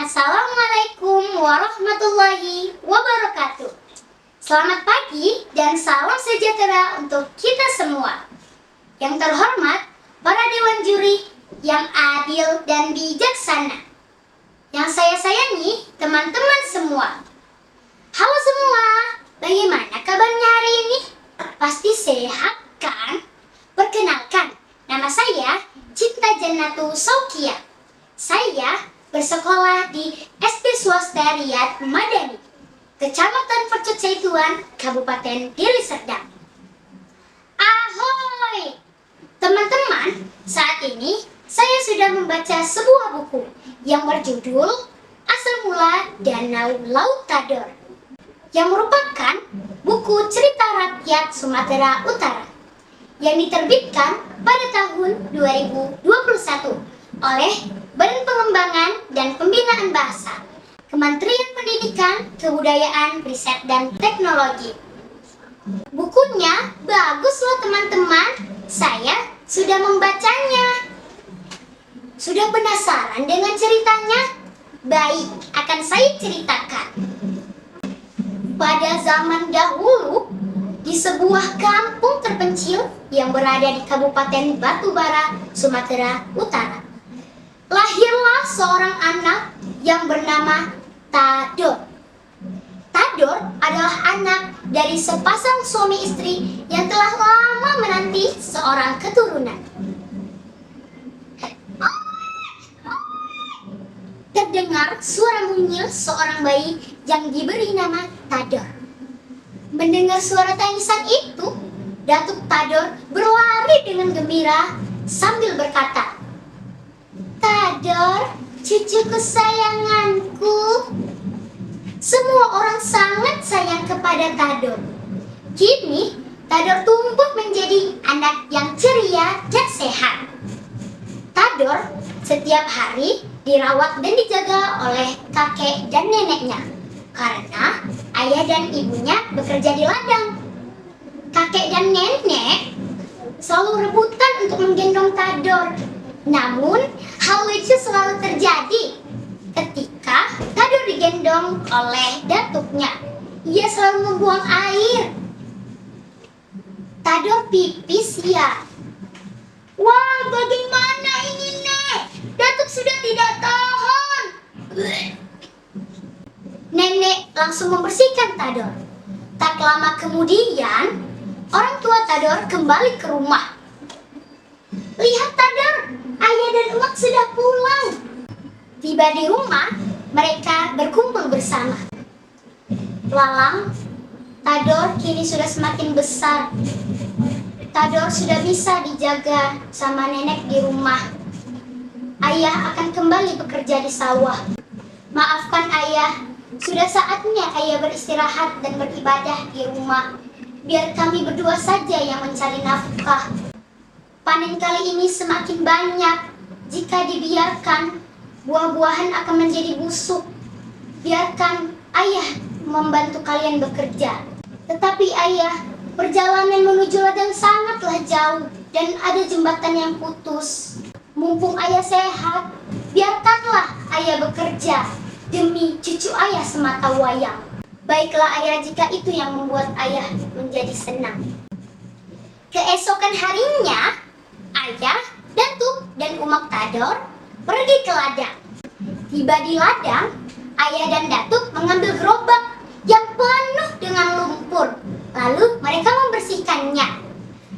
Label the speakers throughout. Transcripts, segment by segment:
Speaker 1: Assalamualaikum warahmatullahi wabarakatuh. Selamat pagi dan salam sejahtera untuk kita semua. Yang terhormat, para dewan juri yang adil dan bijaksana. Yang saya sayangi, teman-teman semua. Halo semua, bagaimana kabarnya hari ini? Pasti sehat kan? Perkenalkan, nama saya Cinta Jannatu Saukia. Saya bersekolah di SD Swasta Riyad Madani, Kecamatan Percut Saituan, Kabupaten Deli Serdang. Ahoy! Teman-teman, saat ini saya sudah membaca sebuah buku yang berjudul Asal Mula Danau Laut Tador, yang merupakan buku cerita rakyat Sumatera Utara yang diterbitkan pada tahun 2021 oleh Badan Pengembangan dan Pembinaan Bahasa, Kementerian Pendidikan, Kebudayaan, Riset, dan Teknologi. Bukunya bagus loh teman-teman, saya sudah membacanya. Sudah penasaran dengan ceritanya? Baik, akan saya ceritakan. Pada zaman dahulu, di sebuah kampung terpencil yang berada di Kabupaten Batubara, Sumatera Utara, lahirlah seorang anak yang bernama Tador. Tador adalah anak dari sepasang suami istri yang telah lama menanti seorang keturunan. Terdengar suara mungil seorang bayi yang diberi nama Tador. Mendengar suara tangisan itu, Datuk Tador berlari dengan gembira sambil berkata, "Tador, cucuku kesayanganku." Semua orang sangat sayang kepada Tador. Kini, Tador tumbuh menjadi anak yang ceria dan sehat. Tador setiap hari dirawat dan dijaga oleh kakek dan neneknya, karena ayah dan ibunya bekerja di ladang. Kakek dan nenek selalu rebutan untuk menggendong Tador. Namun, hal lucu selalu terjadi ketika Tador digendong oleh datuknya. Ia selalu membuang air. Tador pipis ya. Wah, bagaimana ini, Nek? Datuk sudah tidak tahan. Nenek langsung membersihkan Tador. Tak lama kemudian, orang tua Tador kembali ke rumah. "Lihat Tador, ayah dan emak sudah pulang." Tiba di rumah, mereka berkumpul bersama. Lalang, Tador kini sudah semakin besar. Tador sudah bisa dijaga sama nenek di rumah. Ayah akan kembali bekerja di sawah. "Maafkan ayah, sudah saatnya ayah beristirahat dan beribadah di rumah. Biar kami berdua saja yang mencari nafkah. Panen kali ini semakin banyak. Jika dibiarkan, buah-buahan akan menjadi busuk. Biarkan ayah membantu kalian bekerja." "Tetapi ayah, perjalanan menuju ladang sangatlah jauh dan ada jembatan yang putus. Mumpung ayah sehat, biarkanlah ayah bekerja demi cucu ayah semata wayang." "Baiklah ayah, jika itu yang membuat ayah menjadi senang." Keesokan harinya, ayah, datuk, dan umak Tador pergi ke ladang. Tiba di ladang, ayah dan datuk mengambil gerobak yang penuh dengan lumpur. Lalu mereka membersihkannya.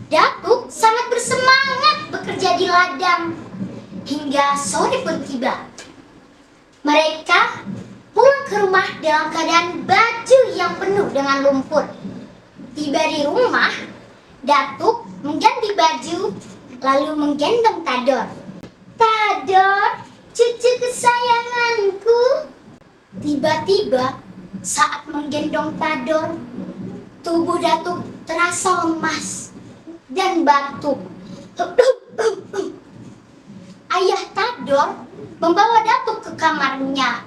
Speaker 1: Datuk sangat bersemangat bekerja di ladang. Hingga sore pun tiba. Mereka pulang ke rumah dalam keadaan baju yang penuh dengan lumpur. Tiba di rumah, datuk mengganti baju, lalu menggendong Tador. "Tador, cucu kesayanganku." Tiba-tiba, saat menggendong Tador, tubuh datuk terasa lemas dan batuk. Ayah Tador membawa datuk ke kamarnya.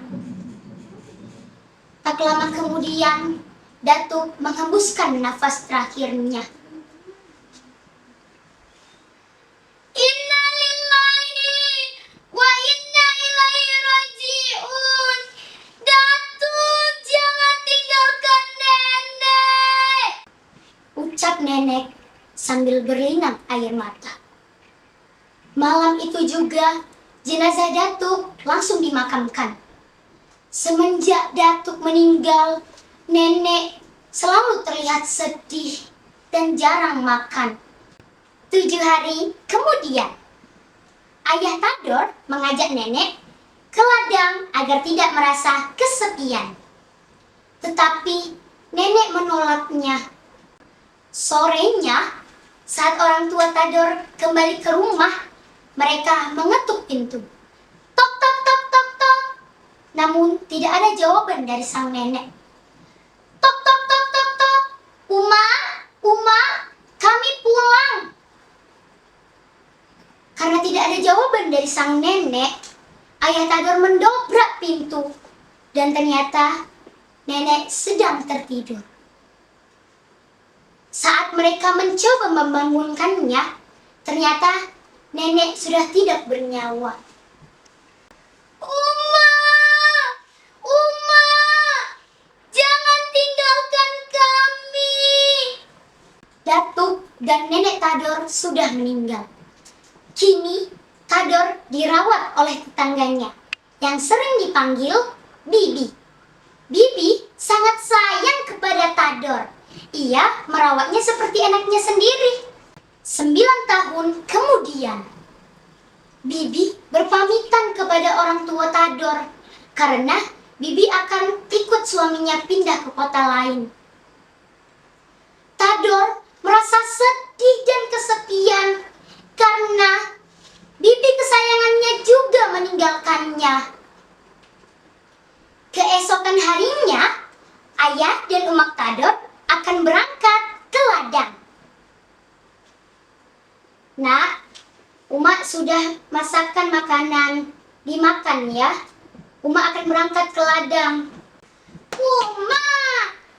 Speaker 1: Tak lama kemudian, datuk menghembuskan nafas terakhirnya. "Innalillahi wa inna ilaihi raji'un." sambil berlinang air mata. Malam itu juga, jenazah Datuk langsung dimakamkan. Semenjak Datuk meninggal, nenek selalu terlihat sedih dan jarang makan. 7 hari kemudian, ayah Tador mengajak nenek ke ladang agar tidak merasa kesepian. Tetapi nenek menolaknya. Sorenya, saat orang tua Tador kembali ke rumah, mereka mengetuk pintu. Tok, tok, tok, tok, tok. Namun tidak ada jawaban dari sang nenek. Tok, tok, tok, tok, tok. Uma, Uma, kami pulang. Karena tidak ada jawaban dari sang nenek, ayah Tador mendobrak pintu. Dan ternyata nenek sedang tertidur. Saat mereka mencoba membangunkannya, ternyata nenek sudah tidak bernyawa. Uma! Uma! Jangan tinggalkan kami! Datuk dan nenek Tador sudah meninggal. Kini Tador dirawat oleh tetangganya yang sering dipanggil Bibi. Bibi sangat sayang kepada Tador. Ia merawatnya seperti anaknya sendiri. 9 tahun kemudian, Bibi berpamitan kepada orang tua Tador karena Bibi akan ikut suaminya pindah ke kota lain. Tador merasa sedih dan kesepian karena Bibi kesayangannya juga meninggalkannya. Keesokan harinya, ayah dan emak Tador akan berangkat ke ladang. Nak, Uma sudah masakkan makanan. Dimakan ya. Uma akan berangkat ke ladang. Uma,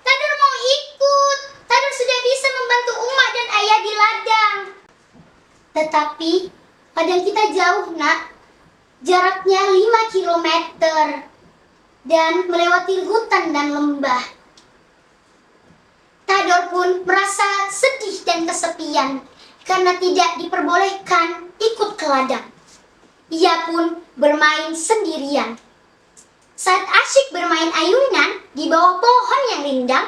Speaker 1: Tador mau ikut. Tador sudah bisa membantu Uma dan ayah di ladang. Tetapi ladang kita jauh, Nak. Jaraknya 5 kilometer dan melewati hutan dan lembah. Tador pun merasa sedih dan kesepian karena tidak diperbolehkan ikut ke ladang. Ia pun bermain sendirian. Saat asyik bermain ayunan di bawah pohon yang rindang,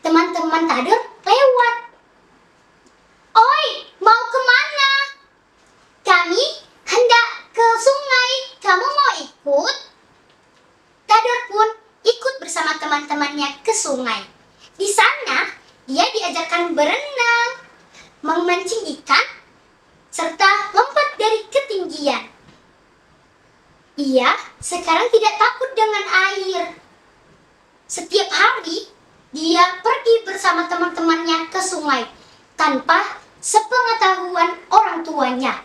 Speaker 1: teman-teman Tador lewat. Oi, mau kemana? Kami hendak ke sungai. Kamu mau ikut? Tador pun ikut bersama teman-temannya ke sungai. Di sana, dia diajarkan berenang, memancing ikan, serta lompat dari ketinggian. Ia sekarang tidak takut dengan air. Setiap hari, dia pergi bersama teman-temannya ke sungai tanpa sepengetahuan orang tuanya.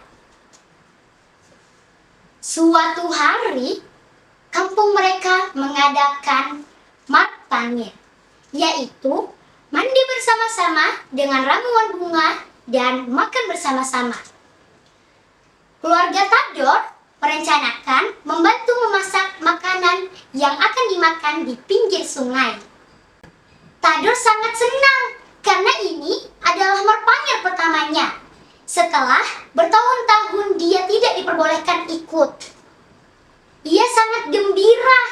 Speaker 1: Suatu hari, kampung mereka mengadakan martanye, yaitu mandi bersama-sama dengan ramuan bunga dan makan bersama-sama. Keluarga Tador merencanakan membantu memasak makanan yang akan dimakan di pinggir sungai. Tador sangat senang karena ini adalah martanye pertamanya. Setelah bertahun-tahun dia tidak diperbolehkan ikut. Ia sangat gembira.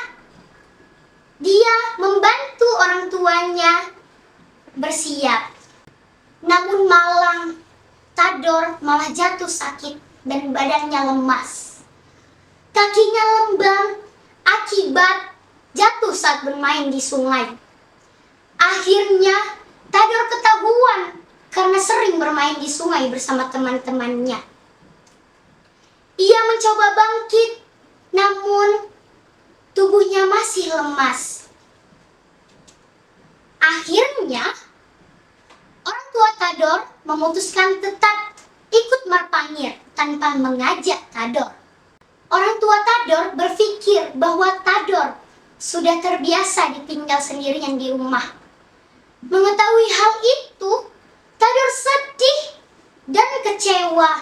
Speaker 1: Dia membantu orang tuanya bersiap. Namun malang, Tador malah jatuh sakit dan badannya lemas. Kakinya lembam akibat jatuh saat bermain di sungai. Akhirnya, Tador ketahuan karena sering bermain di sungai bersama teman-temannya. Ia mencoba bangkit, namun tubuhnya masih lemas. Akhirnya, orang tua Tador memutuskan tetap ikut martanye tanpa mengajak Tador. Orang tua Tador berpikir bahwa Tador sudah terbiasa ditinggal sendirian di rumah. Mengetahui hal itu, Tador sedih dan kecewa.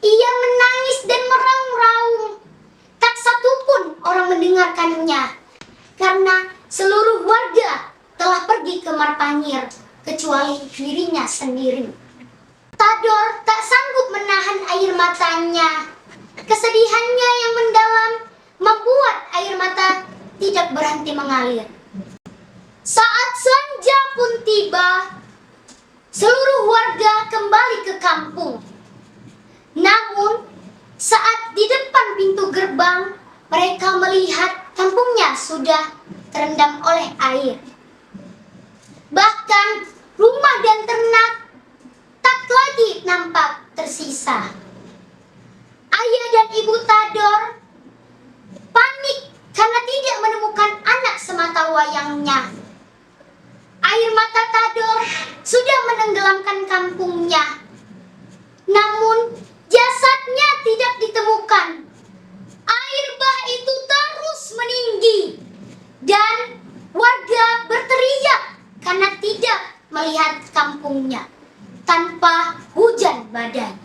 Speaker 1: Ia menangis dan meraung-raung. Tak satupun orang mendengarkannya, karena seluruh warga telah pergi ke martanye kecuali dirinya sendiri. Tador tak sanggup menahan air matanya. Kesedihannya yang mendalam membuat air mata tidak berhenti mengalir. Saat senja pun tiba, seluruh warga kembali ke kampung. Namun, saat di depan pintu gerbang, mereka melihat kampungnya sudah terendam oleh air. Bahkan, rumah dan ternak tak lagi nampak tersisa. Ayah dan ibu Tador panik karena tidak menemukan anak sematawayangnya. Air mata Tador sudah menenggelamkan kampungnya. Namun, jasadnya tidak ditemukan. Air bah itu terus meninggi dan warga berteriak karena tidak melihat kampungnya tanpa hujan badai.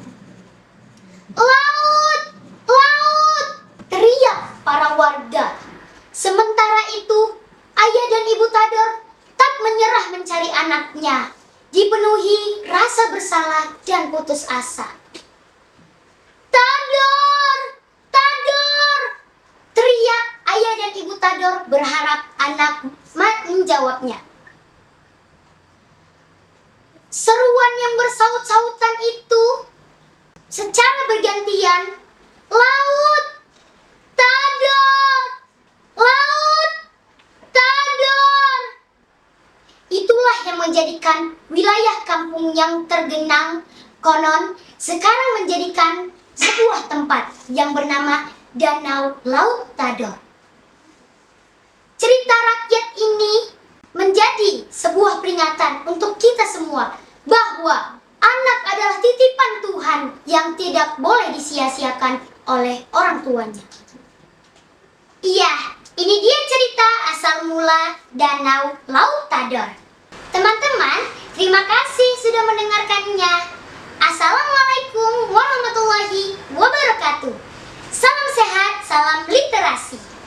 Speaker 1: Laut! Laut! Teriak para warga. Sementara itu, ayah dan ibu Tador tak menyerah mencari anaknya, dipenuhi rasa bersalah dan putus asa. Tador! Tador! Teriak ayah dan ibu Tador berharap anak menjawabnya. Seruan yang bersaut-sautan itu secara bergantian, laut! Tador! Laut! Tador! Itulah yang menjadikan wilayah kampung yang tergenang konon sekarang menjadikan sebuah tempat yang bernama Danau Laut Tador. Cerita rakyat ini menjadi sebuah peringatan untuk kita semua bahwa anak adalah titipan Tuhan yang tidak boleh disia-siakan oleh orang tuanya. Iya, ini dia cerita asal mula Danau Laut Tador. Teman-teman, terima kasih sudah mendengarkannya. Assalamualaikum warahmatullahi wabarakatuh. Salam sehat, salam literasi.